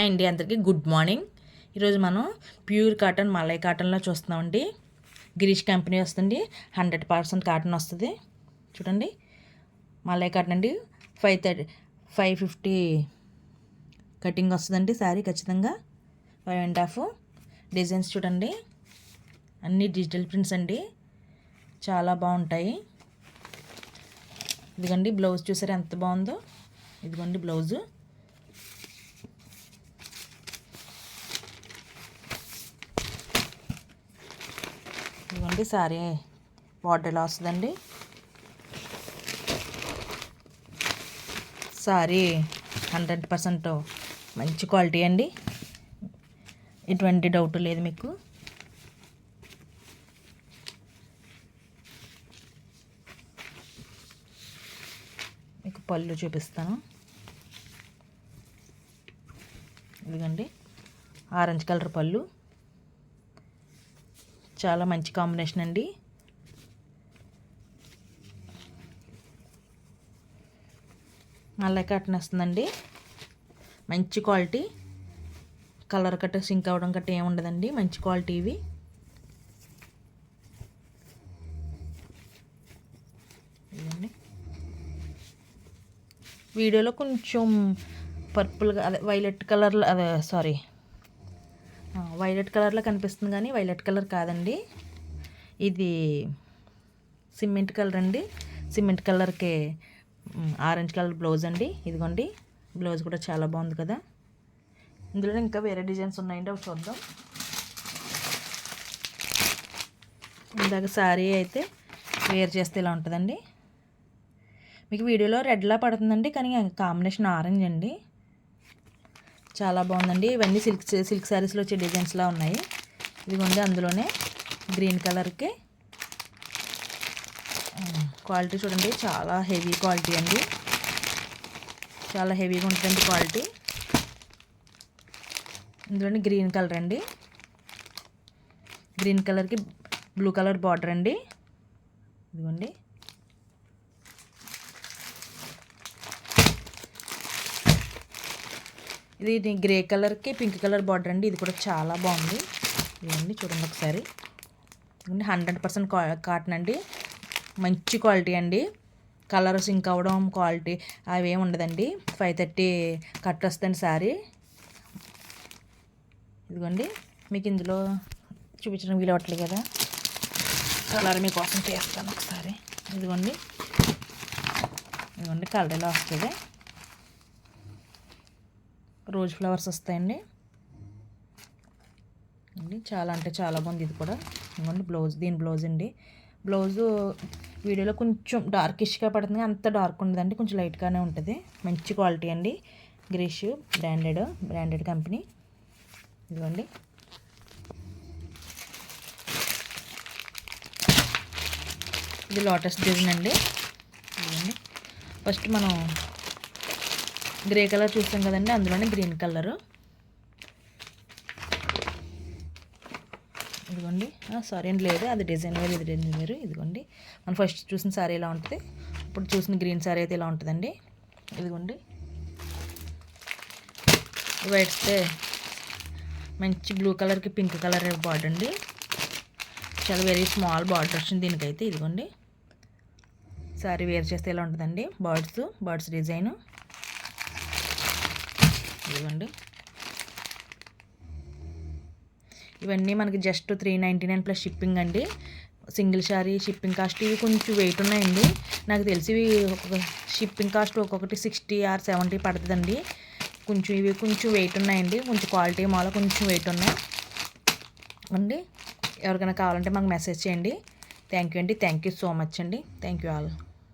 Hi అండి, అందరికీ good morning. ఈరోజు మనం ప్యూర్ కాటన్ మలై కాటన్లో చూస్తున్నామండి. గిరీష్ కంపెనీ వస్తుంది, 100% కాటన్ వస్తుంది. చూడండి, మలై కాటన్ అండి. 550 కటింగ్ వస్తుందండి. శారీ ఖచ్చితంగా 5.5 డిజైన్స్ చూడండి, అన్నీ డిజిటల్ ప్రింట్స్ అండి, చాలా బాగుంటాయి. ఇదిగోండి బ్లౌజ్, చూసారా ఎంత బాగుందో. ఇదిగోండి బ్లౌజు. ఇదిగోండి సారీ బార్డర్ ఎలా వస్తుందండి. సారీ 100% మంచి క్వాలిటీ అండి, ఎటువంటి డౌట్ లేదు మీకు. మీకు పళ్ళు చూపిస్తాను. ఇదిగోండి ఆరెంజ్ కలర్ పళ్ళు, చాలా మంచి కాంబినేషన్ అండి. మల్లె కాటన్ వస్తుందండి, మంచి క్వాలిటీ. కలర్ కట్ట సింక్ అవ్వడం గట్ట ఏమి ఉండదండి, మంచి క్వాలిటీ ఇవి. ఇదండి వీడియోలో కొంచెం పర్పుల్గా, అదే వైలెట్ కలర్లో, అదే సారీ వైలెట్ కలర్లో కనిపిస్తుంది, కానీ వైలెట్ కలర్ కాదండి, ఇది సిమెంట్ కలర్ అండి. సిమెంట్ కలర్కి ఆరెంజ్ కలర్ బ్లౌజ్ అండి. ఇదిగోండి బ్లౌజ్ కూడా చాలా బాగుంది కదా. ఇందులో ఇంకా వేరే డిజైన్స్ ఉన్నాయండి, అవి చూద్దాం. ఇందాక శారీ అయితే వేర్ చేస్తే ఇలా ఉంటుందండి. మీకు వీడియోలో రెడ్లా పడుతుందండి, కానీ కాంబినేషన్ ఆరెంజ్ అండి, చాలా బాగుందండి. ఇవన్నీ సిల్క్ శారీస్లో వచ్చే డిజైన్స్లా ఉన్నాయి. ఇదిగోండి అందులోనే గ్రీన్ కలర్కి క్వాలిటీ చూడండి, చాలా హెవీ క్వాలిటీ అండి, చాలా హెవీగా ఉంటుందండి క్వాలిటీ. ఇందులోనే గ్రీన్ కలర్ అండి, గ్రీన్ కలర్కి బ్లూ కలర్ బార్డర్ అండి. ఇదిగోండి ఇది గ్రే కలర్కి పింక్ కలర్ బార్డర్ అండి, ఇది కూడా చాలా బాగుంది. ఇదండి చూడండి ఒకసారి. 100% కాటన్ అండి, మంచి క్వాలిటీ అండి. కలర్ సింక్ అవ్వడం క్వాలిటీ అవి ఏమి ఉండదండి. 530 కట్ వస్తుంది శారీ. ఇదిగోండి మీకు ఇందులో చూపించడం వీలు అవ్వట్లేదు కదా, కలర్ మీకోసం చేస్తాను ఒకసారి. ఇదిగోండి కలర్ ఎలా వస్తుంది, రోజ్ ఫ్లవర్స్ వస్తాయండి. చాలా అంటే చాలా బాగుంది ఇది కూడా. ఇదిగోండి బ్లౌజ్, దీని బ్లౌజ్ అండి. బ్లౌజు వీడియోలో కొంచెం డార్కిష్గా పడుతుంది, అంత డార్క్ ఉండదండి, కొంచెం లైట్గానే ఉంటుంది. మంచి క్వాలిటీ అండి, గిరీష్ బ్రాండెడ్ కంపెనీ. ఇదిగోండి ఇది లోటస్ డిజైన్ అండి. ఇదిగోండి ఫస్ట్ మనం గ్రే కలర్ చూస్తాం కదండి, అందులోనే గ్రీన్ కలరు. ఇదిగోండి సారీ అండి, లేదు అది డిజైన్ వేరు, ఇది డిజైన్ వేరు. ఇదిగోండి మనం ఫస్ట్ చూసిన సారీ ఎలా ఉంటుంది, ఇప్పుడు చూసిన గ్రీన్ సారీ అయితే ఇలా ఉంటుందండి. ఇదిగోండి వైట్స్తే మంచి బ్లూ కలర్కి పింక్ కలర్ బార్డర్ అండి, చాలా వెరీ స్మాల్ బార్డర్ వచ్చింది దీనికైతే. ఇదిగోండి సారీ వేర్ చేస్తే ఇలా ఉంటుందండి, బర్డ్స్ డిజైను. ఇదిగోండి ఇవన్నీ మనకి జస్ట్ 399 ప్లస్ షిప్పింగ్ అండి. సింగిల్ శారీ షిప్పింగ్ కాస్ట్ ఇవి కొంచెం వెయిట్ ఉన్నాయండి. నాకు తెలిసి ఇవి షిప్పింగ్ కాస్ట్ ఒక్కొక్కటి 60 or 70 పడుతుందండి. కొంచెం ఇవి కొంచెం వెయిట్ ఉన్నాయండి, కొంచెం క్వాలిటీ మాల కొంచెం వెయిట్ ఉన్నాయి అండి. ఎవరికైనా కావాలంటే మాకు మెసేజ్ చేయండి. థ్యాంక్ యూ అండి, థ్యాంక్ యూ సో మచ్ అండి, థ్యాంక్ యూ ఆల్.